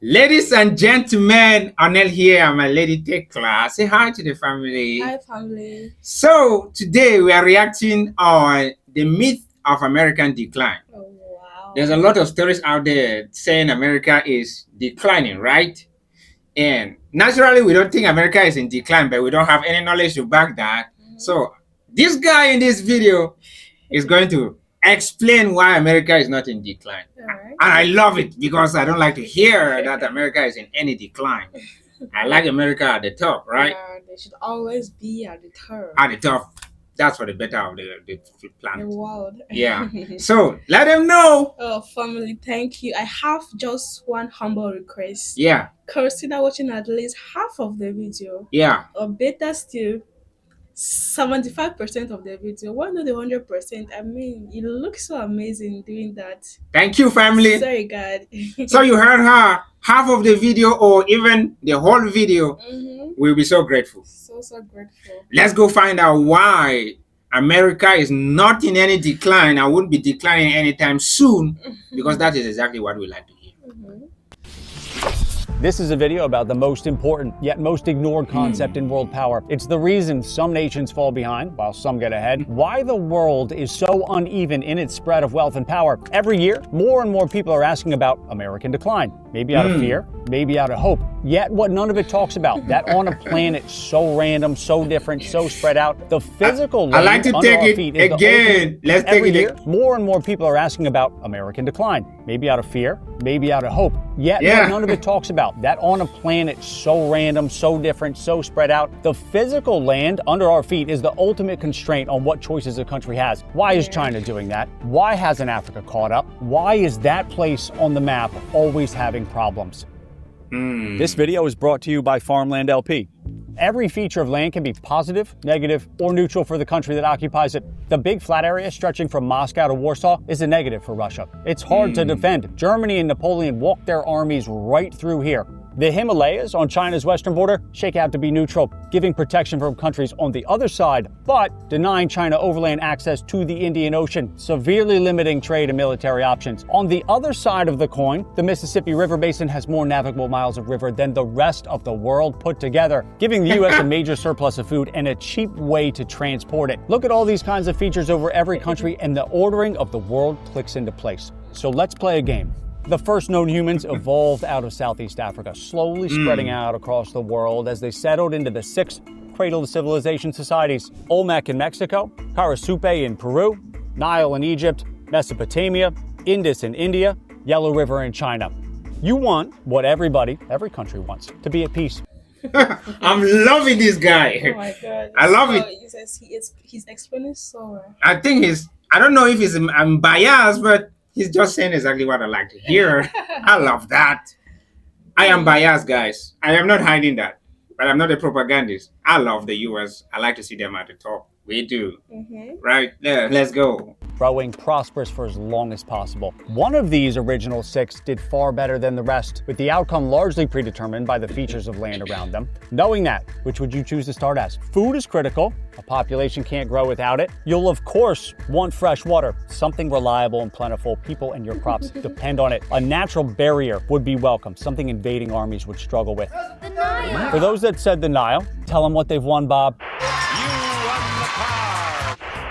Ladies and gentlemen, Arnel here, I'm a lady tech class. Say hi to the family. Hi, family. So today we are reacting on the myth of American decline. Oh, wow. There's a lot of stories out there saying America is declining, right? And naturally, we don't think America is in decline, but we don't have any knowledge to back that. So this guy in this video is going to explain why America is not in decline. Alright. And I love it because I don't like to hear that America is in any decline. I like America at the top, right? Yeah, they should always be at the top. At the top. That's for the better of the The planet. world. Yeah. So let them know. Oh, family, thank you. I have just one humble request. Yeah. Consider watching at least half of the video. Yeah. Or better still, 75% of the video. Why not the 100%? I mean, you look so amazing doing that. Thank you, family. Sorry, God. So you heard her. Half of the video or even the whole video. We'll be so grateful. So grateful. Let's go find out why America is not in any decline. I wouldn't be declining anytime soon because that is exactly what we like to hear. This is a video about the most important yet most ignored concept in world power. It's the reason some nations fall behind while some get ahead. Why the world is so uneven in its spread of wealth and power. Every year, more and more people are asking about American decline. Maybe out of fear, maybe out of hope. Yet what none of it talks about, that on a planet so random, so different, so spread out, the physical land I like to under take our it feet is the again. ultimate. Let's take Every it year, more and more people are asking about American decline. Maybe out of fear, maybe out of hope. Yet what none of it talks about, that on a planet so random, so different, so spread out, the physical land under our feet is the ultimate constraint on what choices a country has. Why is China doing that? Why hasn't Africa caught up? Why is that place on the map always having problems? This video is brought to you by Farmland LP. Every feature of land can be positive, negative, or neutral for the country that occupies it. The big flat area stretching from Moscow to Warsaw is a negative for Russia. It's hard to defend. Germany and Napoleon walked their armies right through here. The Himalayas on China's western border shake out to be neutral, giving protection from countries on the other side, but denying China overland access to the Indian Ocean, severely limiting trade and military options. On the other side of the coin, the Mississippi River Basin has more navigable miles of river than the rest of the world put together, giving the U.S. a major surplus of food and a cheap way to transport it. Look at all these kinds of features over every country, and the ordering of the world clicks into place. So let's play a game. The first known humans evolved out of Southeast Africa, slowly spreading out across the world as they settled into the 6 cradle of civilization societies: Olmec in Mexico, Karasupe in Peru, Nile in Egypt, Mesopotamia, Indus in India, Yellow River in China. You want what every country wants, to be at peace. I'm loving this guy. Oh my God. I love it. He says he's explaining so well. I think I don't know if I'm biased, but he's just saying exactly what I like to hear. I love that. I am biased, guys. I am not hiding that. But I'm not a propagandist. I love the US. I like to see them at the top. We do. Right? Yeah, let's go. Growing prosperous for as long as possible. One of these original 6 did far better than the rest, with the outcome largely predetermined by the features of land around them. Knowing that, which would you choose to start as? Food is critical. A population can't grow without it. You'll of course want fresh water, something reliable and plentiful. People and your crops depend on it. A natural barrier would be welcome, something invading armies would struggle with. The Nile. For those that said the Nile, tell them what they've won, Bob.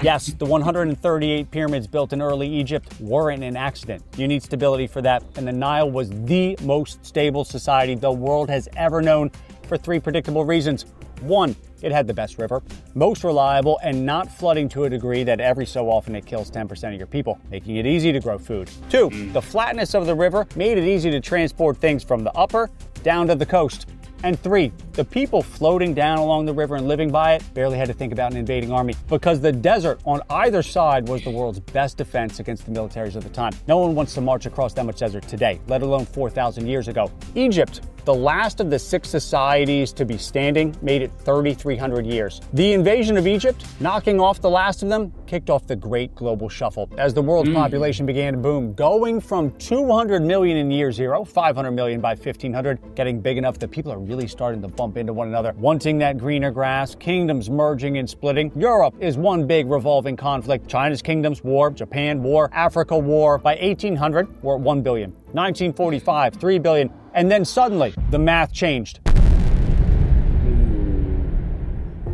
Yes, the 138 pyramids built in early Egypt weren't an accident. You need stability for that, and the Nile was the most stable society the world has ever known for 3 predictable reasons. 1, it had the best river, most reliable, and not flooding to a degree that every so often it kills 10% of your people, making it easy to grow food. 2, the flatness of the river made it easy to transport things from the upper down to the coast. And 3, the people floating down along the river and living by it barely had to think about an invading army, because the desert on either side was the world's best defense against the militaries of the time. No one wants to march across that much desert today, let alone 4,000 years ago. Egypt, the last of the 6 societies to be standing, made it 3,300 years. The invasion of Egypt, knocking off the last of them, kicked off the great global shuffle as the world's population began to boom, going from 200 million in year 0, 500 million by 1500, getting big enough that people are really starting to bump into one another, wanting that greener grass, kingdoms merging and splitting. Europe is one big revolving conflict. China's kingdoms war, Japan war, Africa war. By 1800, we're at 1 billion. 1945, 3 billion, and then suddenly the math changed.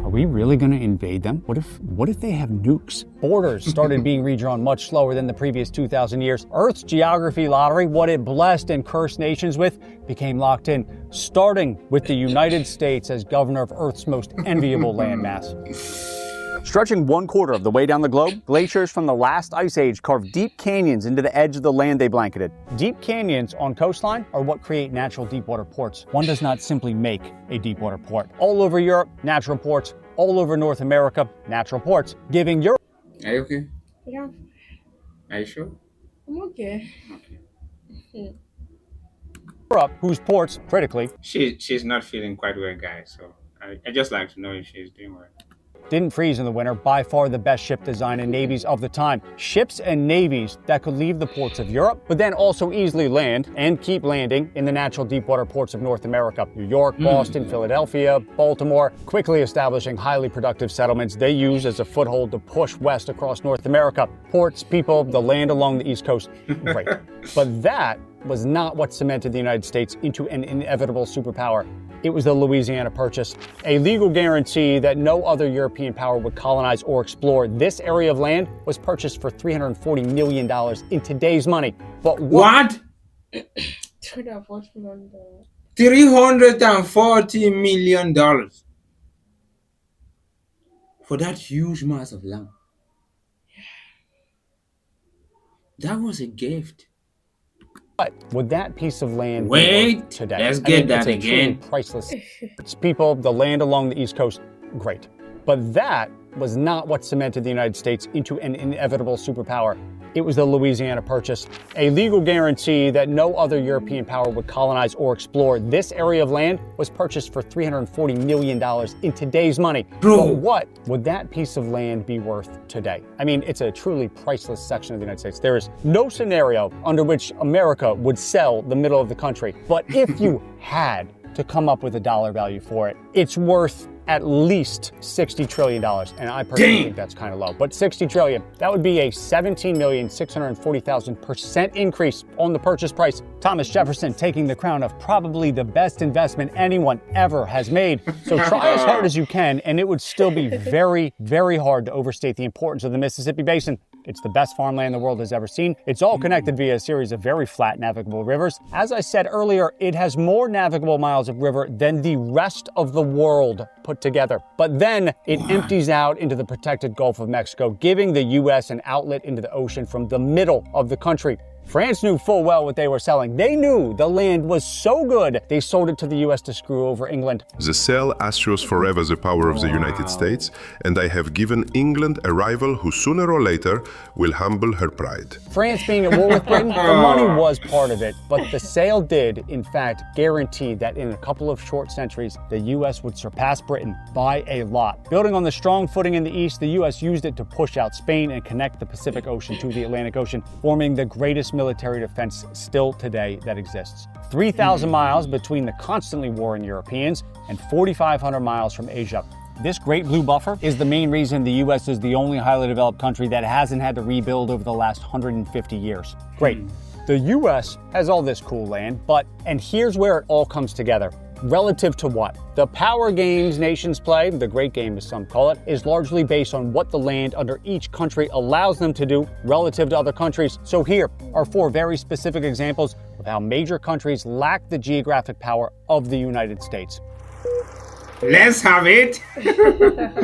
Are we really going to invade them? What if they have nukes? Borders started being redrawn much slower than the previous 2,000 years. Earth's geography lottery, what it blessed and cursed nations with, became locked in, starting with the United States as governor of Earth's most enviable landmass. Stretching 1/4 of the way down the globe, glaciers from the last ice age carved deep canyons into the edge of the land they blanketed. Deep canyons on coastline are what create natural deepwater ports. One does not simply make a deepwater port. All over Europe, natural ports. All over North America, natural ports, giving Europe. Are you okay? Yeah, Are you sure? I'm okay. Europe, whose ports, critically, She's not feeling quite well, guys. So I just like to know if she's doing well. didn't freeze in the winter, by far the best ship design and navies of the time. Ships and navies that could leave the ports of Europe, but then also easily land and keep landing in the natural deepwater ports of North America. New York, Boston, Philadelphia, Baltimore, quickly establishing highly productive settlements they use as a foothold to push west across North America. Ports, people, the land along the East Coast, great. But that was not what cemented the United States into an inevitable superpower. It was the Louisiana Purchase, a legal guarantee that no other European power would colonize or explore. This area of land was purchased for $340 million in today's money. But What? $340 million for that huge mass of land. That was a gift. What would that piece of land be Wait, worth today? let's get that it's a truly again. priceless. It's people, the land along the East Coast, great. But that was not what cemented the United States into an inevitable superpower. It was the Louisiana Purchase, a legal guarantee that no other European power would colonize or explore. This area of land was purchased for $340 million in today's money. Bro. But what would that piece of land be worth today? I mean, it's a truly priceless section of the United States. There is no scenario under which America would sell the middle of the country. But if you had to come up with a dollar value for it, it's worth at least $60 trillion. And I personally think that's kind of low, but $60 trillion, that would be a 17,640,000% increase on the purchase price. Thomas Jefferson taking the crown of probably the best investment anyone ever has made. So try as hard as you can, and it would still be very, very hard to overstate the importance of the Mississippi Basin. It's the best farmland the world has ever seen. It's all connected via a series of very flat navigable rivers. As I said earlier, it has more navigable miles of river than the rest of the world put together. But then it empties out into the protected Gulf of Mexico, giving the U.S. an outlet into the ocean from the middle of the country. France knew full well what they were selling. They knew the land was so good, they sold it to the U.S. to screw over England. The sale assures forever the power of the United States, and I have given England a rival who sooner or later will humble her pride. France being at war with Britain, the money was part of it, but the sale did, in fact, guarantee that in a couple of short centuries, the U.S. would surpass Britain by a lot. Building on the strong footing in the East, the U.S. used it to push out Spain and connect the Pacific Ocean to the Atlantic Ocean, forming the greatest military defense still today that exists. 3,000 miles between the constantly warring Europeans and 4,500 miles from Asia. This Great Blue Buffer is the main reason the U.S. is the only highly developed country that hasn't had to rebuild over the last 150 years. Great. The U.S. has all this cool land, and here's where it all comes together. Relative to what? The power games nations play, the great game as some call it, is largely based on what the land under each country allows them to do relative to other countries. So here are 4 very specific examples of how major countries lack the geographic power of the United States. Let's have it.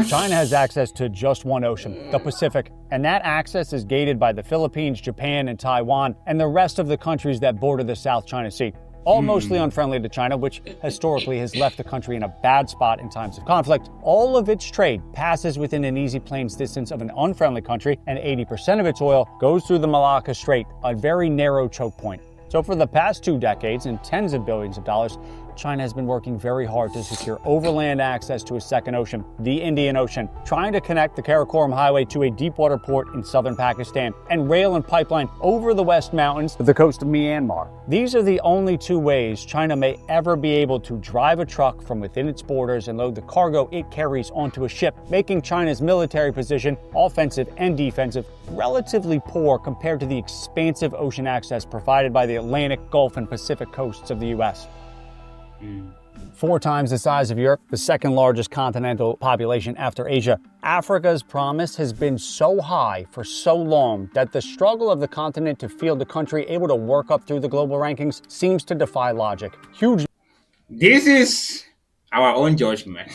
China has access to just one ocean, the Pacific, and that access is gated by the Philippines, Japan, and Taiwan, and the rest of the countries that border the South China Sea. All mostly unfriendly to China, which historically has left the country in a bad spot in times of conflict. All of its trade passes within an easy plane's distance of an unfriendly country, and 80% of its oil goes through the Malacca Strait, a very narrow choke point. So for the past 2 decades and tens of billions of dollars, China has been working very hard to secure overland access to a second ocean, the Indian Ocean, trying to connect the Karakoram Highway to a deepwater port in southern Pakistan, and rail and pipeline over the West Mountains to the coast of Myanmar. These are the only two ways China may ever be able to drive a truck from within its borders and load the cargo it carries onto a ship, making China's military position, offensive and defensive, relatively poor compared to the expansive ocean access provided by the Atlantic, Gulf, and Pacific coasts of the U.S. 4 times the size of Europe, the second largest continental population after Asia, Africa's promise has been so high for so long that the struggle of the continent to field a country able to work up through the global rankings seems to defy logic. Huge. This is our own judgment.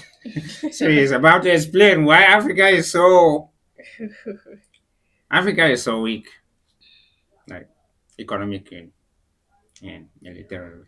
So he's about to explain why Africa is so weak, like economic and militarily.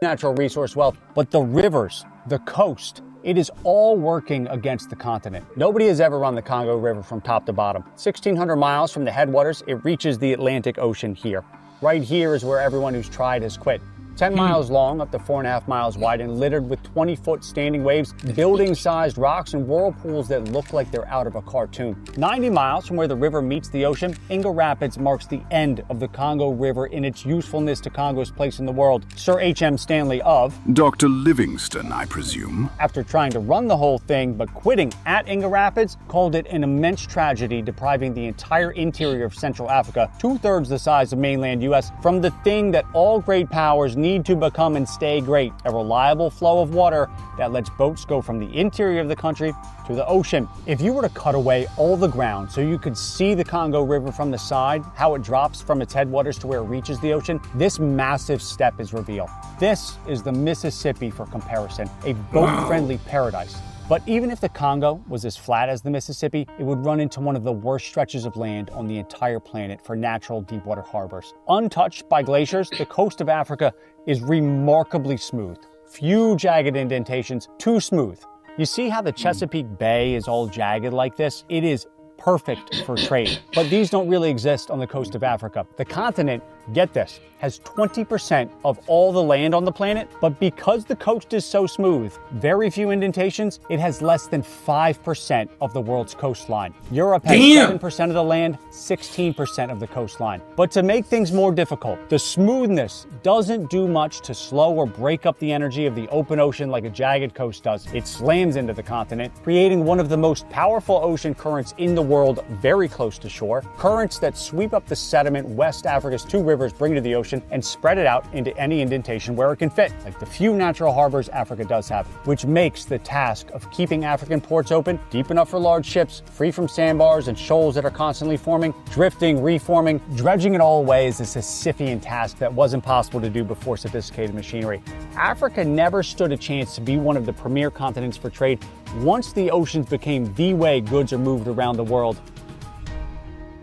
Natural resource wealth, but the rivers, the coast, it is all working against the continent. Nobody has ever run the Congo River from top to bottom. 1,600 miles from the headwaters, it reaches the Atlantic Ocean here. Right here is where everyone who's tried has quit. 10 miles long, up to 4.5 miles wide, and littered with 20-foot standing waves, building-sized rocks, and whirlpools that look like they're out of a cartoon. 90 miles from where the river meets the ocean, Inga Rapids marks the end of the Congo River in its usefulness to Congo's place in the world. Sir H.M. Stanley of Dr. Livingston, I presume, after trying to run the whole thing but quitting at Inga Rapids, called it an immense tragedy depriving the entire interior of Central Africa, 2/3 the size of mainland U.S., from the thing that all great powers need to become and stay great, a reliable flow of water that lets boats go from the interior of the country to the ocean. If you were to cut away all the ground so you could see the Congo River from the side, how it drops from its headwaters to where it reaches the ocean, this massive step is revealed. This is the Mississippi for comparison, a boat-friendly paradise. But even if the Congo was as flat as the Mississippi, it would run into one of the worst stretches of land on the entire planet for natural deepwater harbors. Untouched by glaciers, the coast of Africa is remarkably smooth. Few jagged indentations, too smooth. You see how the Chesapeake Bay is all jagged like this? It is perfect for trade. But these don't really exist on the coast of Africa. The continent, get this, has 20% of all the land on the planet, but because the coast is so smooth, very few indentations, it has less than 5% of the world's coastline. Europe has 7% of the land, 16% of the coastline. But to make things more difficult, the smoothness doesn't do much to slow or break up the energy of the open ocean like a jagged coast does. It slams into the continent, creating one of the most powerful ocean currents in the world very close to shore, currents that sweep up the sediment West Africa's 2 rivers bring to the ocean and spread it out into any indentation where it can fit, like the few natural harbors Africa does have, which makes the task of keeping African ports open, deep enough for large ships, free from sandbars and shoals that are constantly forming, drifting, reforming, dredging it all away is a Sisyphean task that wasn't possible to do before sophisticated machinery. Africa never stood a chance to be one of the premier continents for trade once the oceans became the way goods are moved around the world.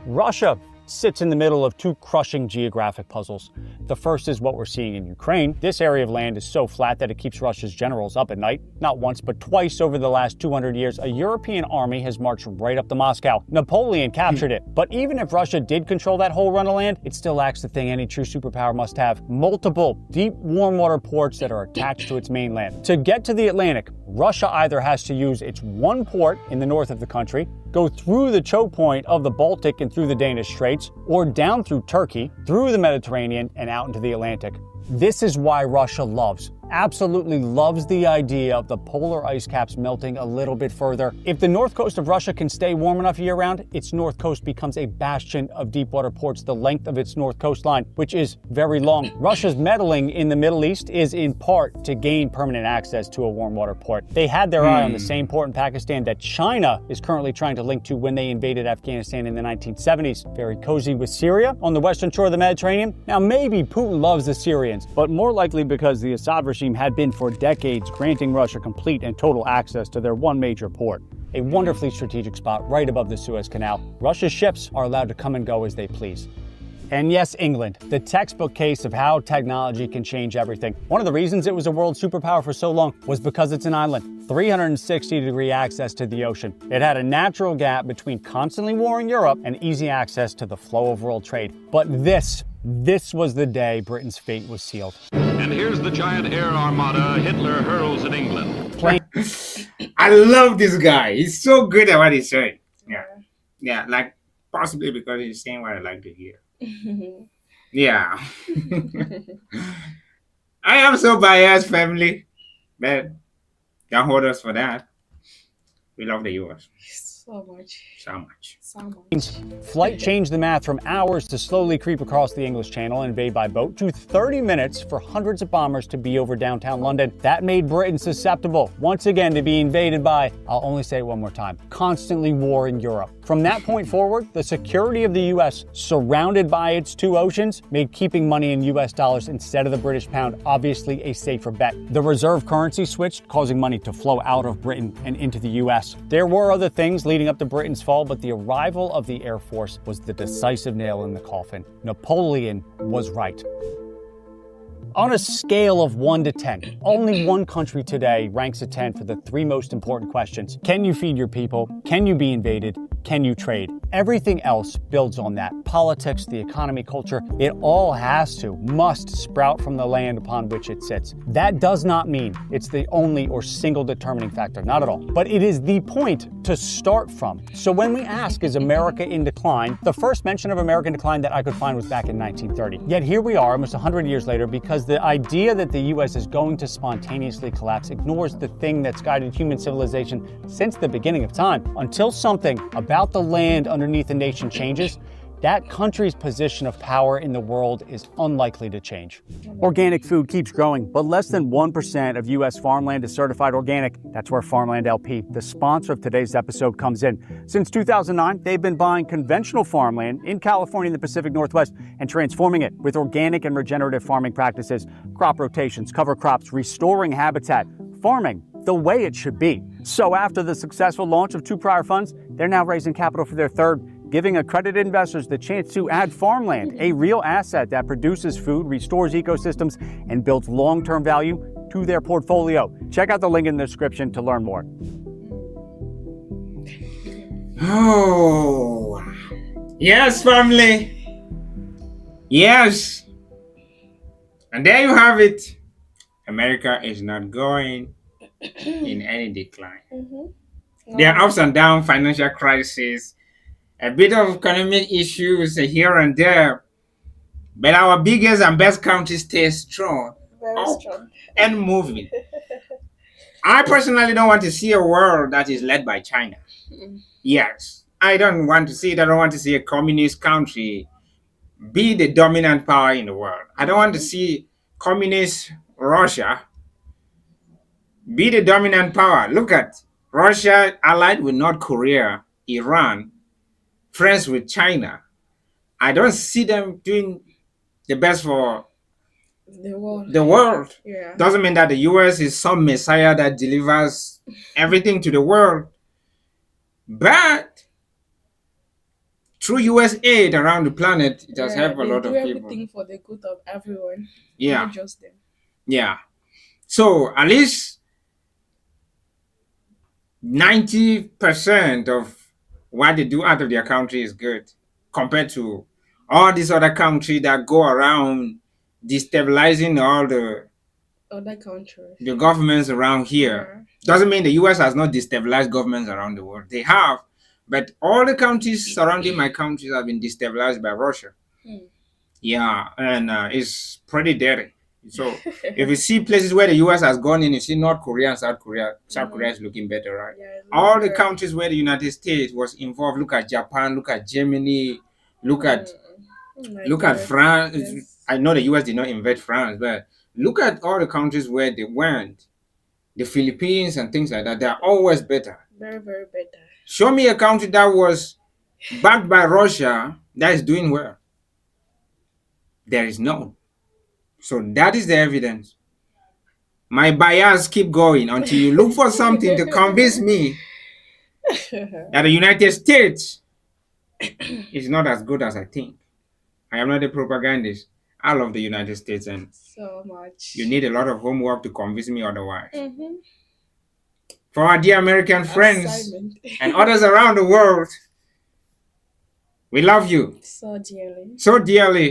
Russia sits in the middle of 2 crushing geographic puzzles. The first is what we're seeing in Ukraine. This area of land is so flat that it keeps Russia's generals up at night. Not once, but twice over the last 200 years, a European army has marched right up to Moscow. Napoleon captured it. But even if Russia did control that whole run of land, it still lacks the thing any true superpower must have: multiple deep warm water ports that are attached to its mainland. To get to the Atlantic, Russia either has to use its one port in the north of the country, go through the choke point of the Baltic and through the Danish Straits, or down through Turkey, through the Mediterranean, and out into the Atlantic. This is why Russia absolutely loves the idea of the polar ice caps melting a little bit further. If the north coast of Russia can stay warm enough year-round, its north coast becomes a bastion of deepwater ports the length of its north coastline, which is very long. Russia's meddling in the Middle East is in part to gain permanent access to a warm water port. They had their eye on the same port in Pakistan that China is currently trying to link to when they invaded Afghanistan in the 1970s. Very cozy with Syria on the western shore of the Mediterranean. Now maybe Putin loves the Syrians, but more likely because the Assad regime had been for decades granting Russia complete and total access to their one major port. A wonderfully strategic spot right above the Suez Canal. Russia's ships are allowed to come and go as they please. And yes, England, the textbook case of how technology can change everything. One of the reasons it was a world superpower for so long was because it's an island, 360-degree access to the ocean. It had a natural gap between constantly warring Europe and easy access to the flow of world trade. But this This was the day Britain's fate was sealed. And here's the giant air armada Hitler hurls at England. I love this guy. He's so good at what he's saying. Yeah, like possibly because he's saying what I like to hear. Yeah. I am so biased, family. But don't hold us for that. We love the US So much. so much. So much. Flight changed the math from hours to slowly creep across the English Channel and invade by boat to 30 minutes for hundreds of bombers to be over downtown London. That made Britain susceptible, once again, to be invaded by, I'll only say it one more time, constantly warring Europe. From that point forward, the security of the US, surrounded by its two oceans, made keeping money in US dollars instead of the British pound obviously a safer bet. The reserve currency switched, causing money to flow out of Britain and into the US. There were other things leading up to Britain's fall, but the arrival of the Air Force was the decisive nail in the coffin. Napoleon was right. On a scale of 1 to 10, only one country today ranks a 10 for the three most important questions. Can you feed your people? Can you be invaded? Can you trade? Everything else builds on that. Politics, the economy, culture, it all must sprout from the land upon which it sits. That does not mean it's the only or single determining factor, not at all. But it is the point to start from. So when we ask, is America in decline? The first mention of American decline that I could find was back in 1930. Yet here we are, almost 100 years later, because the idea that the US is going to spontaneously collapse ignores the thing that's guided human civilization since the beginning of time. Until something about the land underneath a nation changes, that country's position of power in the world is unlikely to change. Organic food keeps growing, but less than 1% of U.S. farmland is certified organic. That's where Farmland LP, the sponsor of today's episode, comes in. Since 2009, they've been buying conventional farmland in California and the Pacific Northwest and transforming it with organic and regenerative farming practices, crop rotations, cover crops, restoring habitat, farming the way it should be. So after the successful launch of two prior funds, they're now raising capital for their third, giving accredited investors the chance to add farmland, a real asset that produces food, restores ecosystems, and builds long-term value to their portfolio. Check out the link in the description to learn more. Oh, yes, family. Yes. And there you have it. America is not going in any decline. There are ups and downs, financial crisis, a bit of economic issues here and there, but our biggest and best country stays strong, Very strong. and moving. I personally don't want to see a world that is led by China. Yes, I don't want to see it. I don't want to see a communist country be the dominant power in the world. I don't want to see communist Russia be the dominant power. Look at Russia allied with North Korea, Iran, friends with China. I don't see them doing the best for The world. Yeah. Doesn't mean that the US is some messiah that delivers everything to the world. But through US aid around the planet, it has helped a lot of They do people. everything for the good of everyone. Yeah. Not just them. Yeah. So at least 90% of what they do out of their country is good compared to all these other countries that go around destabilizing all Other countries. the governments around here. Doesn't mean the US has not destabilized governments around the world. They have, but all the countries surrounding my countries have been destabilized by Russia. Yeah, and it's pretty dirty. So if you see places where the US has gone in, you see North Korea and South Korea. South Korea is looking better, right? Yeah, All the countries where the United States was involved. Look at Japan. Look at Germany. Look at France. Yes. I know the US did not invade France, but look at all the countries where they went. The Philippines and things like that. They are always better. Very, very better. Show me a country that was backed by Russia that is doing well. There is none. So that is the evidence. My bias keep going until you look for something to convince me that the United States is not as good as I think. I am not a propagandist. I love the United States, and So much. you need a lot of homework to convince me otherwise. For our dear American friends Assignment. and others around the world, We love you So dearly. so dearly.